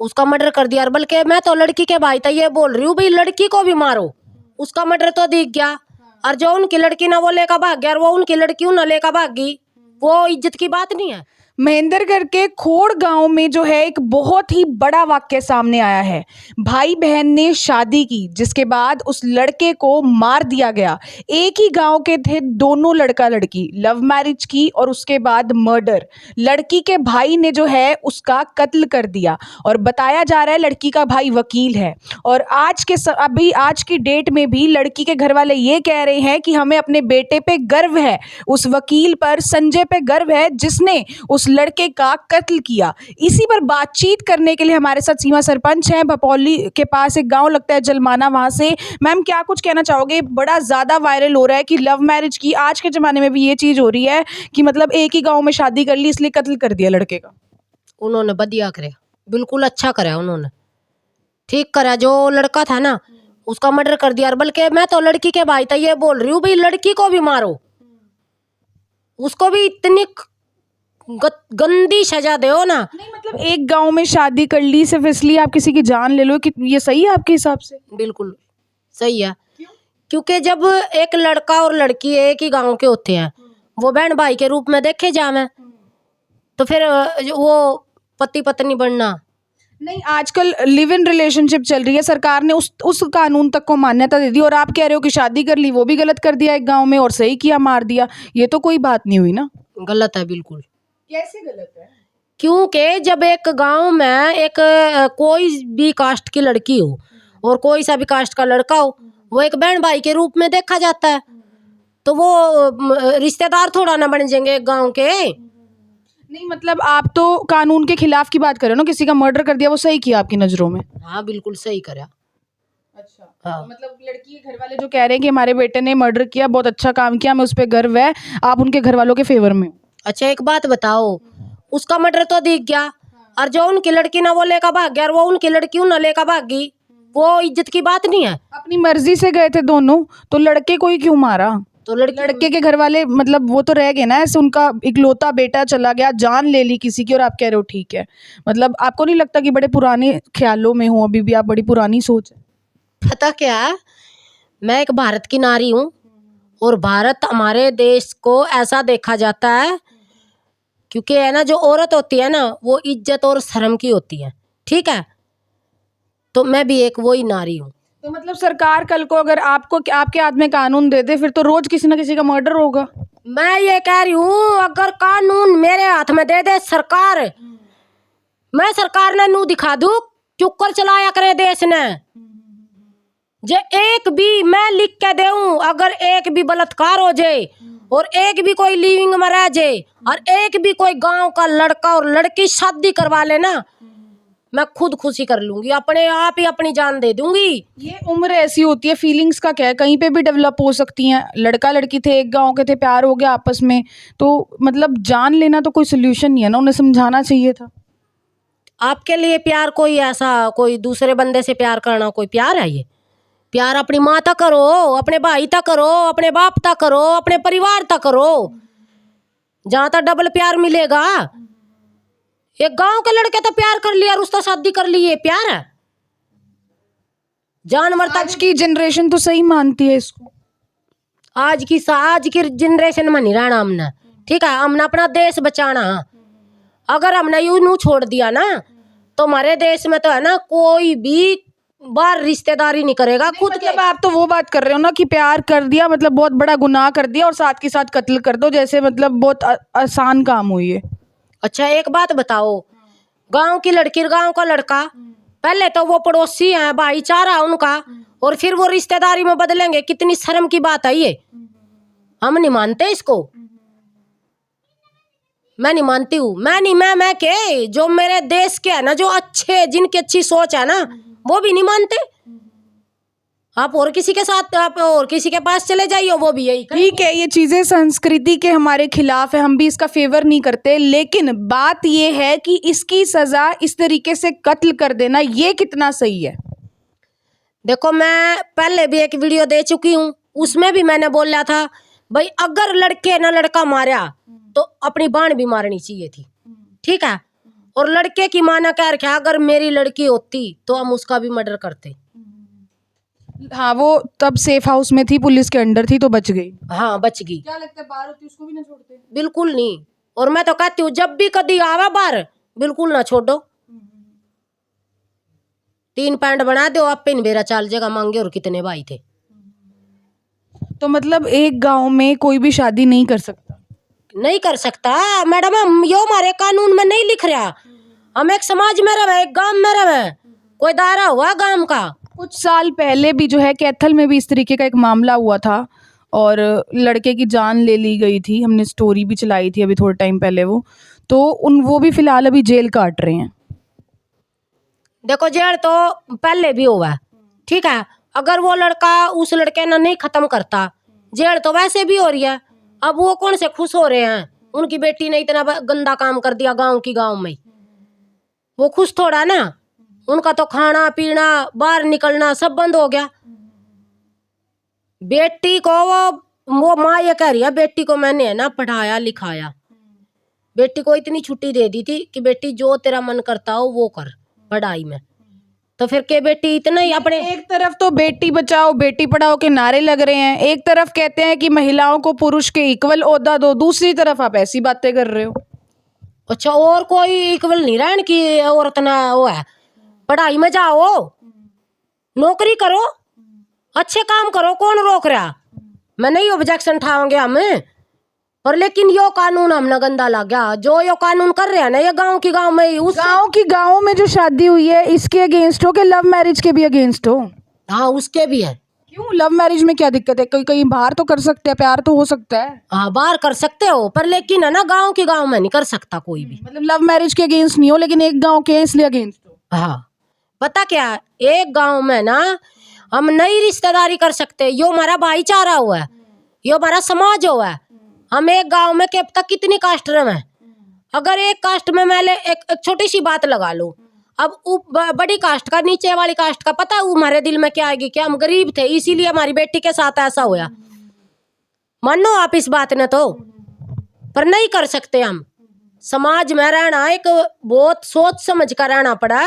उसका मर्डर कर दिया। और बल्कि मैं तो लड़की के भाई था ये बोल रही हूँ भाई लड़की को भी मारो, उसका मर्डर तो दिख गया। और जो उनकी लड़की ना वो लेकर भाग गया और वो उनकी लड़की ना लेकर भाग गई, वो इज्जत की बात नहीं है। महेंद्रगढ़ के खोड़ गांव में जो है एक बहुत ही बड़ा वाक्य सामने आया है। भाई बहन ने शादी की जिसके बाद उस लड़के को मार दिया गया। एक ही गांव के थे दोनों, लड़का लड़की, लव मैरिज की और उसके बाद मर्डर। लड़की के भाई ने जो है उसका कत्ल कर दिया और बताया जा रहा है लड़की का भाई वकील है। और अभी आज की डेट में भी लड़की के घर वाले ये कह रहे हैं कि हमें अपने बेटे पे गर्व है, उस वकील पर, संजय पे गर्व है जिसने उस लड़के का कत्ल किया। इसी पर बातचीत करने के लिए हमारे साथ सीमा सरपंच हैं, भपौली के पास एक गांव लगता है जलमाना, वहां से। मैम, क्या कुछ कहना चाहोगे? बड़ा ज्यादा वायरल हो रहा है कि लव मैरिज की, आज के जमाने में भी ये चीज हो रही है कि मतलब एक ही गांव में शादी कर ली इसलिए कत्ल कर दिया लड़के का। उन्होंने बढ़िया करे, बिल्कुल अच्छा करा उन्होंने, ठीक करा। जो लड़का था ना उसका मर्डर कर दिया। और बल्कि मैं तो लड़की के भाई था ये बोल रही हूँ भाई लड़की को भी मारो, उसको भी इतनी गंदी सजा दो ना। नहीं मतलब एक गांव में शादी कर ली सिर्फ इसलिए आप किसी की जान ले लो, कि ये सही है आपके हिसाब से? बिल्कुल सही है। क्योंकि जब एक लड़का और लड़की एक ही गांव के होते हैं, वो बहन भाई के रूप में देखे जावे, तो फिर वो पति पत्नी बनना नहीं, आजकल लिव इन रिलेशनशिप चल रही है, सरकार ने उस कानून तक को मान्यता दे दी और आप कह रहे हो कि शादी कर ली वो भी गलत कर दिया एक गांव में और सही किया, मार दिया। ये तो कोई बात नहीं हुई ना। गलत है बिल्कुल। कैसे गलत है? क्योंकि जब एक गांव में एक कोई भी कास्ट की लड़की हो और कोई सा भी कास्ट का लड़का हो, वो एक बहन भाई के रूप में देखा जाता है, तो वो रिश्तेदार थोड़ा ना बन जाएंगे एक गांव के। नहीं मतलब आप तो कानून के खिलाफ की बात कर रहे हो ना, किसी का मर्डर कर दिया वो सही किया आपकी नजरों में? हाँ बिल्कुल सही करा। अच्छा, हाँ। तो मतलब लड़की के घर वाले जो कह रहे हैं कि हमारे बेटे ने मर्डर किया, बहुत अच्छा काम किया, हमें उस पर गर्व है, आप उनके घर वालों के फेवर में हो? अच्छा एक बात बताओ, उसका मर्डर तो दिख गया और जो उनकी लड़की ना वो लेकर भाग गया और वो उनकी लड़की ना लेकर भाग गई, वो इज्जत की बात नहीं है। अपनी मर्जी से गए थे दोनों, तो लड़के को ही क्यों मारा? तो लड़के के घर वाले मतलब वो तो रह गए ना ऐसे, उनका इकलौता बेटा चला गया, जान ले ली किसी की और आप कह रहे हो ठीक है। मतलब आपको नहीं लगता कि बड़े पुराने ख्यालों में हो अभी भी आप? बड़ी पुरानी सोच है। पता क्या है, मैं एक भारत की नारी हूँ और भारत हमारे देश को ऐसा देखा जाता है क्योंकि है ना जो औरत होती है ना वो इज्जत और शर्म की होती है, ठीक है। तो मैं भी एक वही नारी हूँ। तो मतलब सरकार कल को अगर आपके हाथ में कानून दे दे फिर तो रोज किसी ना किसी का मर्डर होगा। मैं ये कह रही हूँ अगर कानून मेरे हाथ में दे दे सरकार, मैं सरकार ने नू दिखा दूँ चुक्कर चलाया करे देश ने। जे एक भी मैं लिख के दूं, अगर एक भी बलात्कार हो जाए और एक भी कोई लिविंग में रह जाए और एक भी कोई गांव का लड़का और लड़की शादी करवा लेना, मैं खुद खुशी कर लूंगी, अपने आप ही अपनी जान दे दूंगी। ये उम्र ऐसी होती है, फीलिंग्स का क्या है, कहीं पे भी डेवलप हो सकती हैं। लड़का लड़की थे, एक गांव के थे, प्यार हो गया आपस में, तो मतलब जान लेना तो कोई सोल्यूशन नहीं है ना, उन्हें समझाना चाहिए था। आपके लिए प्यार कोई ऐसा कोई दूसरे बंदे से प्यार करना कोई प्यार है? ये प्यार अपनी माँ तक करो, अपने भाई तक करो, अपने बाप तक करो, अपने परिवार तक करो, जहां तक डबल प्यार मिलेगा। एक गांव के लड़के तो प्यार कर लिया और उसका शादी कर ली, ये प्यार है? जानवर तक। आज की जनरेशन तो सही मानती है इसको। आज की जनरेशन में नहीं रहना हमने, ठीक है। हमने अपना देश बचाना। अगर हमने यूं नू छोड़ दिया ना तो हमारे देश में तो है ना कोई भी बार रिश्तेदारी नहीं करेगा खुद के। मतलब आप तो वो बात कर रहे हो ना कि प्यार कर दिया मतलब बहुत बड़ा गुनाह कर दिया और साथ के साथ कत्ल कर दो, जैसे मतलब बहुत आसान काम हुई है। अच्छा एक बात बताओ, गांव की लड़की गांव का लड़का, पहले तो वो पड़ोसी हैं, भाईचारा उनका, और फिर वो रिश्तेदारी में बदलेंगे, कितनी शर्म की बात है ये। हम नहीं मानते इसको, मैं नहीं मानती हूँ। मैं के जो मेरे देश के है ना, जो अच्छे जिनकी अच्छी सोच है ना, वो भी नहीं मानते। आप और किसी के साथ, आप और किसी के पास चले जाइए, वो भी यही ठीक है। ये चीजें संस्कृति के हमारे खिलाफ है, हम भी इसका फेवर नहीं करते, लेकिन बात ये है कि इसकी सजा इस तरीके से कत्ल कर देना ये कितना सही है? देखो मैं पहले भी एक वीडियो दे चुकी हूँ, उसमें भी मैंने बोला था भाई अगर लड़के ना लड़का मारा तो अपनी बाण भी मारनी चाहिए थी, ठीक है। और लड़के की माँ ने कह रखा अगर मेरी लड़की होती तो हम उसका भी मर्डर करते। हाँ, वो तब सेफ हाउस में थी, पुलिस के अंडर थी तो बच गई। हाँ बच गई। क्या लगता है बाहर होती उसको भी ना छोड़ते? बिल्कुल नहीं। और मैं तो कहती हूँ जब भी कभी आवा बाहर बिल्कुल ना छोड़ो। 3 पैंट बना दो आप पे बेरा चाल जाएगा मांगे। और कितने भाई थे? तो मतलब एक गांव में कोई भी शादी नहीं कर सकता? नहीं कर सकता मैडम। हम यो हमारे कानून में नहीं लिख रहा। हम एक समाज में रहे, एक गांव में रहे, कोई दायरा हुआ गांव का। कुछ साल पहले भी जो है कैथल में भी इस तरीके का एक मामला हुआ था और लड़के की जान ले ली गई थी। हमने स्टोरी भी चलाई थी अभी थोड़े टाइम पहले। वो भी फिलहाल अभी जेल काट रहे हैं। देखो जेल तो पहले भी हुआ है, ठीक है। अगर वो लड़का उस लड़के ने नहीं खत्म करता, जेल तो वैसे भी हो रही है। अब वो कौन से खुश हो रहे हैं? उनकी बेटी ने इतना गंदा काम कर दिया गांव में, वो खुश थोड़ा ना। उनका तो खाना पीना बाहर निकलना सब बंद हो गया। बेटी को वो माँ ये कह रही है बेटी को मैंने है ना पढ़ाया लिखाया, बेटी को इतनी छुट्टी दे दी थी कि बेटी जो तेरा मन करता हो वो कर पढ़ाई में। तो फिर के बेटी इतना ही अपने एक तरफ तो बेटी बचाओ बेटी पढ़ाओ के नारे लग रहे हैं, एक तरफ कहते हैं कि महिलाओं को पुरुष के इक्वल ओहदा दो, दूसरी तरफ आप ऐसी बातें कर रहे हो। अच्छा और कोई इक्वल नहीं रहन की औरत ना वो है। पढ़ाई में जाओ, नौकरी करो, अच्छे काम करो, कौन रोक रहा? मैं नहीं ऑब्जेक्शन उठाओगे हम, पर लेकिन यो कानून हमने गंदा लग गया। जो यो कानून कर रहे हैं ना ये गांव में उस गांव में जो शादी हुई है इसके अगेंस्ट हो कि लव मैरिज के भी अगेंस्ट हो? हाँ उसके भी है। क्यों? लव मैरिज में क्या दिक्कत है? कहीं बाहर तो कर सकते हैं, प्यार तो हो सकता है। हाँ बाहर कर सकते हो, पर लेकिन है ना गांव में नहीं कर सकता कोई भी। मतलब लव मैरिज के अगेंस्ट नहीं हो लेकिन एक गांव के हैं इसलिए अगेंस्ट हो। हाँ पता क्या, एक गांव में ना हम नई रिश्तेदारी कर सकते। यो हमारा भाईचारा हुआ है, यो हमारा समाज हुआ है। हम एक गांव में के तक कितनी कास्ट रहे हैं। अगर एक कास्ट में मैं एक छोटी सी बात लगा लो, अब बड़ी कास्ट का नीचे वाली कास्ट का पता है हमारे दिल में क्या आएगी? क्या हम गरीब थे इसीलिए हमारी बेटी के साथ ऐसा होया? मानो आप इस बात ने तो, पर नहीं कर सकते हम। समाज में रहना एक बहुत सोच समझ कर रहना पड़ा,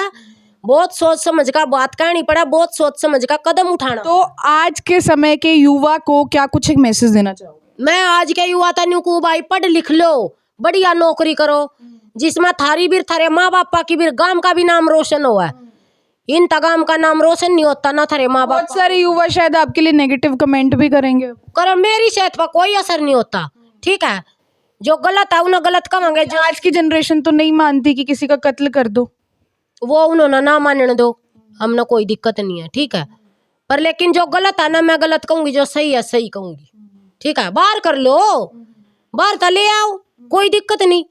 बहुत सोच समझ का बात कहनी पड़ा, बहुत सोच समझ का कदम उठाना। तो आज के समय के युवा को क्या कुछ एक मैसेज देना चाहोगे? मैं आज के युवा तनु को भाई पढ़ लिख लो, बढ़िया नौकरी करो जिसमें थारी भी थारे माँ बापा की भी गांव का भी नाम रोशन हुआ है। इन तगाम का नाम रोशन नहीं होता ना थारे माँ बाप। बहुत सारे युवा शायद आपके लिए नेगेटिव कमेंट भी करेंगे। करो, मेरी सेहत पर कोई असर नहीं होता, ठीक है। जो गलत है उन्हें गलत कहेंगे। जो आज की जनरेशन तो नहीं मानती कि किसी का कत्ल कर दो, वो उन्होंने ना मानने दो, हमने कोई दिक्कत नहीं है, ठीक है। पर लेकिन जो गलत है ना मैं गलत कहूंगी, जो सही है सही कहूंगी, ठीक है। बाहर कर लो, बाहर तो ले आओ, कोई दिक्कत नहीं।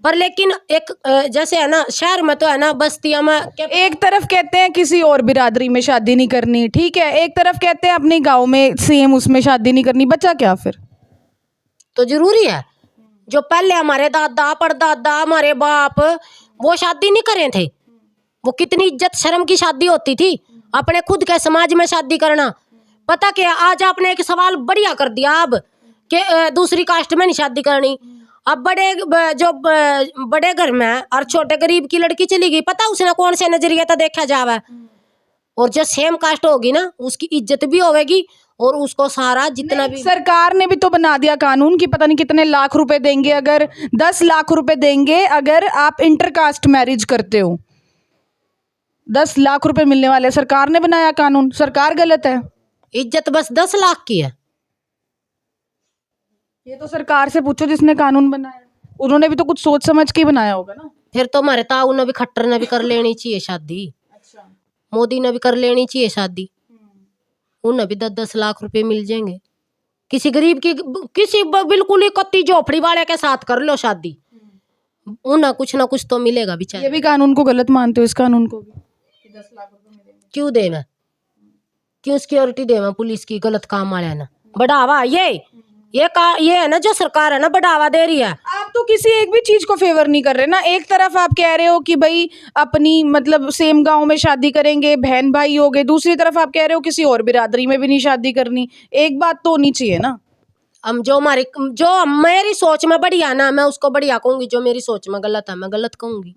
पर लेकिन एक जैसे है ना शहर में तो है ना बस्तियां में एक तरफ कहते हैं किसी और बिरादरी में शादी नहीं करनी, ठीक है, एक तरफ कहते हैं अपने गांव में सेम उसमें शादी नहीं करनी, बचा क्या फिर? तो जरूरी है। जो पहले हमारे दादा परदादा हमारे बाप वो शादी नहीं करे थे, वो कितनी इज्जत शर्म की शादी होती थी। अपने खुद के समाज में शादी करना, पता क्या आज आपने एक सवाल बढ़िया कर दिया अब कि दूसरी कास्ट में नहीं शादी करनी। अब बड़े घर में और छोटे गरीब की लड़की चली गई, पता उसने कौन से नजरिए तो देखा जावे। और जो सेम कास्ट होगी ना उसकी इज्जत भी होगी और उसको सारा जितना भी। सरकार ने भी तो बना दिया कानून कि पता नहीं कितने लाख रुपए देंगे, अगर 10 लाख रुपए देंगे अगर आप इंटरकास्ट मैरिज करते हो, 10 लाख रुपए मिलने वाले। सरकार ने बनाया कानून, सरकार गलत है? इज्जत बस 10 लाख की है। ये तो सरकार से पूछो जिसने कानून बनाया, उन्होंने भी तो कुछ सोच समझ के ही बनाया होगा ना। फिर तो हमारे ताऊ ने भी खट्टर ने भी कर लेनी चाहिए शादी। अच्छा, मोदी ने भी कर लेनी चाहिए शादी, उन्हें भी 10-10 लाख रुपए मिल जाएंगे। किसी गरीब की किसी बिल्कुल ही कत्ती झोपड़ी वाले के साथ कर लो शादी, उन्हें कुछ ना कुछ तो मिलेगा बेचारे। ये भी कानून को गलत मानते हो, इस कानून को भी? 10 लाख रुपए मिलेंगे क्यों दे मैं, क्यों सिक्योरिटी दे मैं पुलिस की गलत काम वाले ना बढ़ावा? ये है ना जो सरकार है ना बढ़ावा दे रही है। आप तो किसी एक भी चीज को फेवर नहीं कर रहे ना। एक तरफ आप कह रहे हो कि भाई अपनी मतलब सेम गांव में शादी करेंगे, बहन भाई हो गए, दूसरी तरफ आप कह रहे हो किसी और बिरादरी में भी नहीं शादी करनी। एक बात तो होनी चाहिए ना। हम जो मेरी सोच में बढ़िया ना मैं उसको बढ़िया कहूंगी, जो मेरी सोच में गलत है मैं गलत कहूंगी।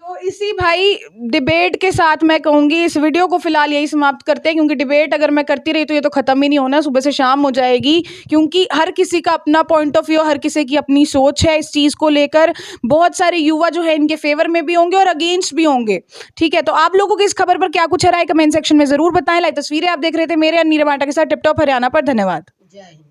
तो इसी भाई डिबेट के साथ मैं कहूँगी इस वीडियो को फिलहाल यही समाप्त करते हैं, क्योंकि डिबेट अगर मैं करती रही तो ये तो ख़त्म ही नहीं होना, सुबह से शाम हो जाएगी, क्योंकि हर किसी का अपना पॉइंट ऑफ व्यू, हर किसी की अपनी सोच है इस चीज़ को लेकर। बहुत सारे युवा जो है इनके फेवर में भी होंगे और अगेंस्ट भी होंगे। ठीक है, तो आप लोगों की इस खबर पर क्या कुछ है राय कमेंट सेक्शन में ज़रूर बताएं। लाइव तस्वीरें आप देख रहे थे मेरे नीरव आटा के साथ टिप टॉप हरियाणा पर। धन्यवाद। जय हिंद।